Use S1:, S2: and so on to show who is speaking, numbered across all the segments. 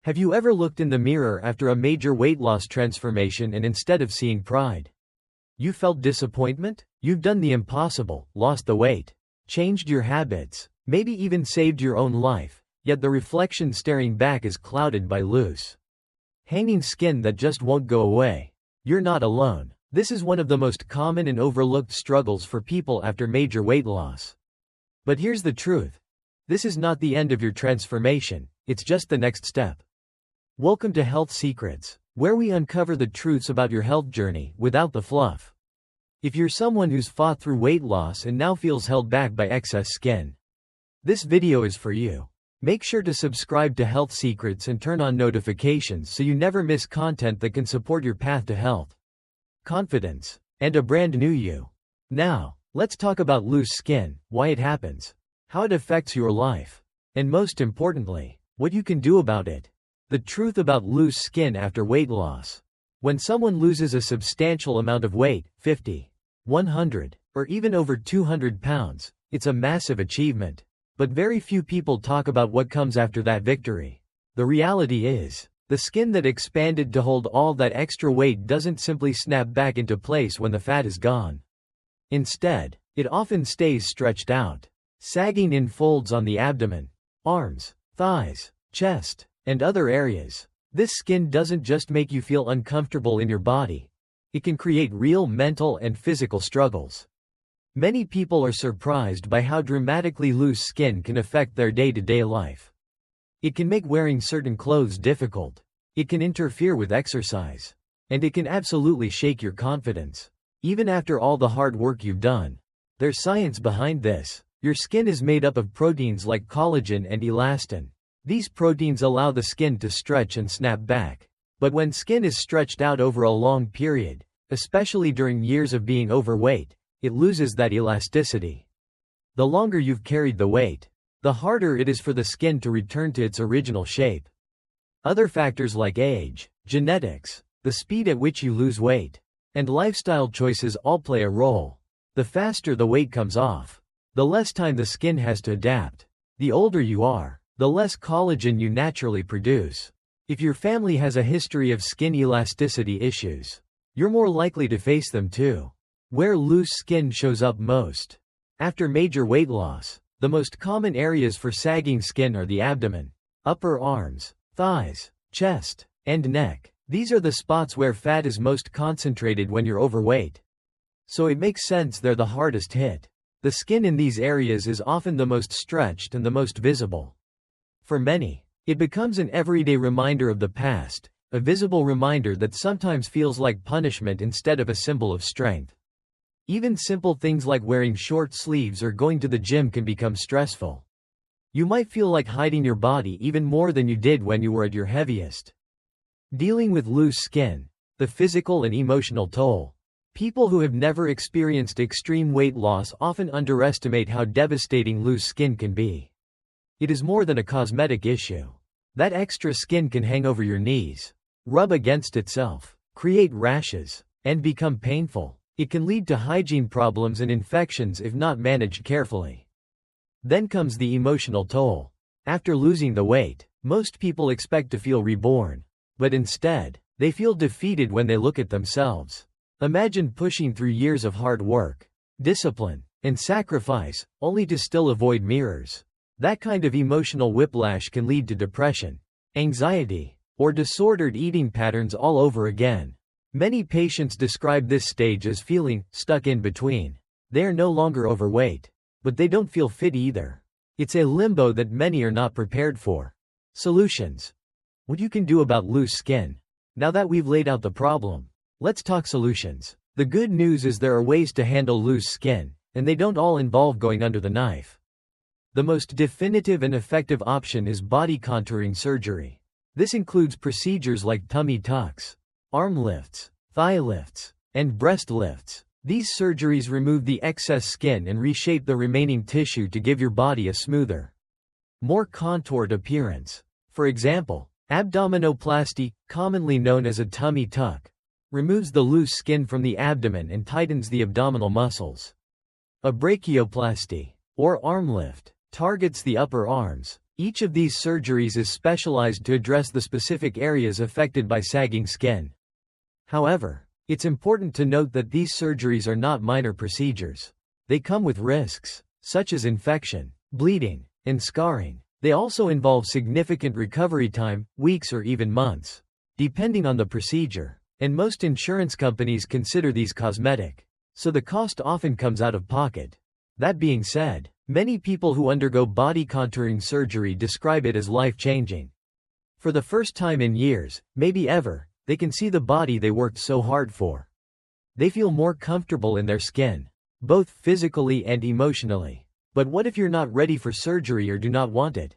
S1: Have you ever looked in the mirror after a major weight loss transformation and instead of seeing pride, you felt disappointment? You've done the impossible, lost the weight, changed your habits, maybe even saved your own life, yet the reflection staring back is clouded by loose, hanging skin that just won't go away. You're not alone. This is one of the most common and overlooked struggles for people after major weight loss. But here's the truth. This is not the end of your transformation, it's just the next step. Welcome to Health Secrets, where we uncover the truths about your health journey without the fluff. If you're someone who's fought through weight loss and now feels held back by excess skin, this video is for you. Make sure to subscribe to Health Secrets and turn on notifications so you never miss content that can support your path to health, confidence, and a brand new you. Now, let's talk about loose skin, why it happens, how it affects your life, and most importantly, what you can do about it. The truth about loose skin after weight loss. When someone loses a substantial amount of weight, 50, 100, or even over 200 pounds, it's a massive achievement. But very few people talk about what comes after that victory. The reality is, the skin that expanded to hold all that extra weight doesn't simply snap back into place when the fat is gone. Instead, it often stays stretched out, sagging in folds on the abdomen, arms, thighs, chest, and other areas. This skin doesn't just make you feel uncomfortable in your body. It can create real mental and physical struggles. Many people are surprised by how dramatically loose skin can affect their day-to-day life. It can make wearing certain clothes difficult. It can interfere with exercise. And it can absolutely shake your confidence. Even after all the hard work you've done. There's science behind this. Your skin is made up of proteins like collagen and elastin. These proteins allow the skin to stretch and snap back. But when skin is stretched out over a long period, especially during years of being overweight, it loses that elasticity. The longer you've carried the weight, the harder it is for the skin to return to its original shape. Other factors like age, genetics, the speed at which you lose weight, and lifestyle choices all play a role. The faster the weight comes off, the less time the skin has to adapt. The older you are, the less collagen you naturally produce. If your family has a history of skin elasticity issues, you're more likely to face them too. Where loose skin shows up most. After major weight loss, the most common areas for sagging skin are the abdomen, upper arms, thighs, chest, and neck. These are the spots where fat is most concentrated when you're overweight. So it makes sense they're the hardest hit. The skin in these areas is often the most stretched and the most visible. For many, it becomes an everyday reminder of the past, a visible reminder that sometimes feels like punishment instead of a symbol of strength. Even simple things like wearing short sleeves or going to the gym can become stressful. You might feel like hiding your body even more than you did when you were at your heaviest. Dealing with loose skin, the physical and emotional toll. People who have never experienced extreme weight loss often underestimate how devastating loose skin can be. It is more than a cosmetic issue. That extra skin can hang over your knees, rub against itself, create rashes, and become painful. It can lead to hygiene problems and infections if not managed carefully. Then comes the emotional toll. After losing the weight, most people expect to feel reborn. But instead, they feel defeated when they look at themselves. Imagine pushing through years of hard work, discipline, and sacrifice, only to still avoid mirrors. That kind of emotional whiplash can lead to depression, anxiety, or disordered eating patterns all over again. Many patients describe this stage as feeling stuck in between. They are no longer overweight, but they don't feel fit either. It's a limbo that many are not prepared for. Solutions. What you can do about loose skin. Now that we've laid out the problem, let's talk solutions. The good news is there are ways to handle loose skin, and they don't all involve going under the knife. The most definitive and effective option is body contouring surgery. This includes procedures like tummy tucks, arm lifts, thigh lifts, and breast lifts. These surgeries remove the excess skin and reshape the remaining tissue to give your body a smoother, more contoured appearance. For example, abdominoplasty, commonly known as a tummy tuck, removes the loose skin from the abdomen and tightens the abdominal muscles. A brachioplasty, or arm lift, targets the upper arms, Each of these surgeries is specialized to address the specific areas affected by sagging skin. However, it's important to note that these surgeries are not minor procedures. They come with risks, such as infection, bleeding, and scarring. They also involve significant recovery time, weeks or even months, depending on the procedure, and most insurance companies consider these cosmetic, so the cost often comes out of pocket. That being said, many people who undergo body contouring surgery describe it as life-changing. For the first time in years, maybe ever, they can see the body they worked so hard for. They feel more comfortable in their skin, both physically and emotionally. But what if you're not ready for surgery or do not want it?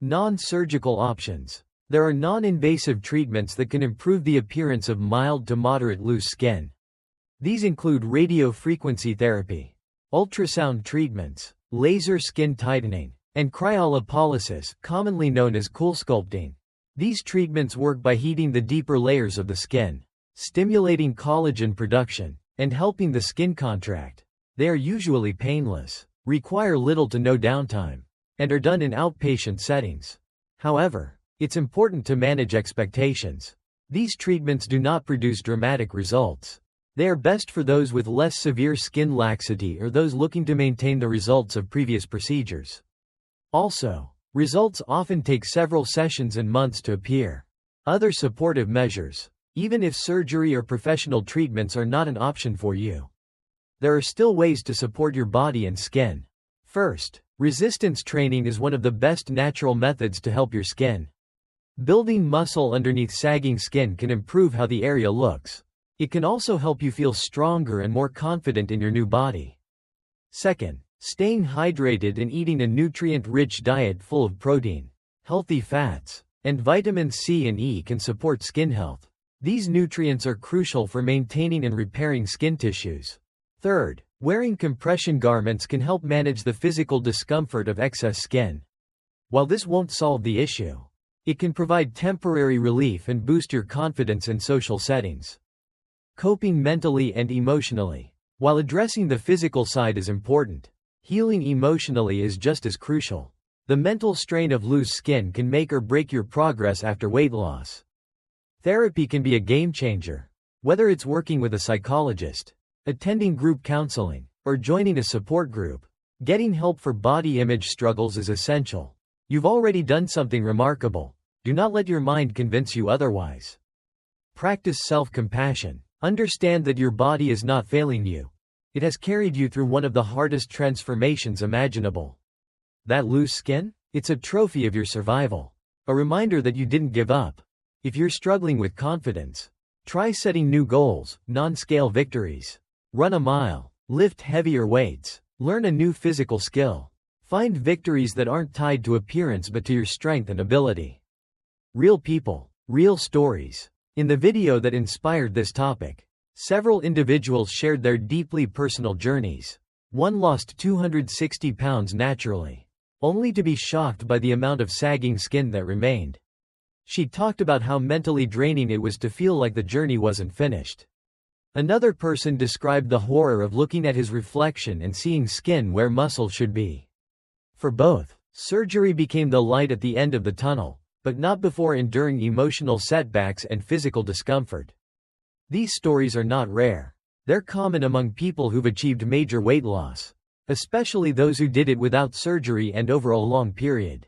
S1: Non-surgical options. There are non-invasive treatments that can improve the appearance of mild to moderate loose skin. These include radiofrequency therapy, ultrasound treatments, laser skin tightening, and cryolipolysis, commonly known as CoolSculpting. These treatments work by heating the deeper layers of the skin, stimulating collagen production, and helping the skin contract. They are usually painless, require little to no downtime, and are done in outpatient settings. However, it's important to manage expectations. These treatments do not produce dramatic results. They are best for those with less severe skin laxity or those looking to maintain the results of previous procedures. Also, results often take several sessions and months to appear. Other supportive measures, even if surgery or professional treatments are not an option for you, there are still ways to support your body and skin. First, resistance training is one of the best natural methods to help your skin. Building muscle underneath sagging skin can improve how the area looks. It can also help you feel stronger and more confident in your new body. Second, staying hydrated and eating a nutrient-rich diet full of protein, healthy fats, and vitamins C and E can support skin health. These nutrients are crucial for maintaining and repairing skin tissues. Third, wearing compression garments can help manage the physical discomfort of excess skin. While this won't solve the issue, it can provide temporary relief and boost your confidence in social settings. Coping mentally and emotionally. While addressing the physical side is important, healing emotionally is just as crucial. The mental strain of loose skin can make or break your progress after weight loss. Therapy can be a game changer. Whether it's working with a psychologist, attending group counseling, or joining a support group, getting help for body image struggles is essential. You've already done something remarkable. Do not let your mind convince you otherwise. Practice self-compassion. Understand that your body is not failing you. It has carried you through one of the hardest transformations imaginable. That loose skin? It's a trophy of your survival. A reminder that you didn't give up. If you're struggling with confidence, try setting new goals, non-scale victories. Run a mile, lift heavier weights, learn a new physical skill. Find victories that aren't tied to appearance but to your strength and ability. Real people, real stories. In the video that inspired this topic, several individuals shared their deeply personal journeys. One lost 260 pounds naturally, only to be shocked by the amount of sagging skin that remained. She talked about how mentally draining it was to feel like the journey wasn't finished. Another person described the horror of looking at his reflection and seeing skin where muscle should be. For both, surgery became the light at the end of the tunnel, but not before enduring emotional setbacks and physical discomfort. These stories are not rare. They're common among people who've achieved major weight loss, especially those who did it without surgery and over a long period.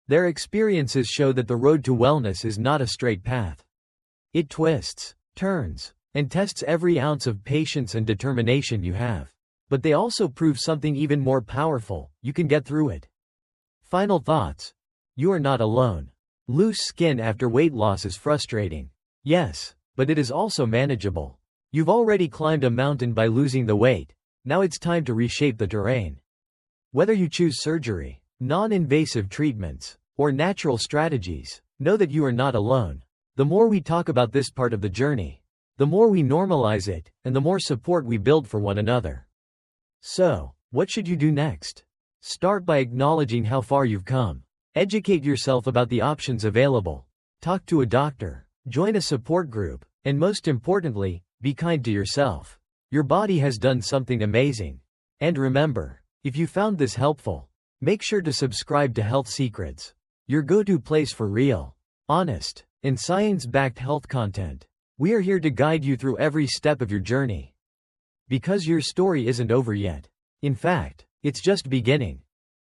S1: Their experiences show that the road to wellness is not a straight path. It twists, turns, and tests every ounce of patience and determination you have. But they also prove something even more powerful: you can get through it. Final thoughts. You are not alone. Loose skin after weight loss is frustrating. Yes, but it is also manageable. You've already climbed a mountain by losing the weight. Now it's time to reshape the terrain. Whether you choose surgery, non-invasive treatments, or natural strategies, know that you are not alone. The more we talk about this part of the journey, the more we normalize it, and the more support we build for one another. So, what should you do next? Start by acknowledging how far you've come. Educate yourself about the options available. Talk to a doctor, join a support group, and most importantly, be kind to yourself. Your body has done something amazing. And remember, if you found this helpful, Make sure to subscribe to Health Secrets, your go-to place for real, honest, and science-backed health content. We are here to guide you through every step of your journey. Because your story isn't over yet. In fact, it's just beginning.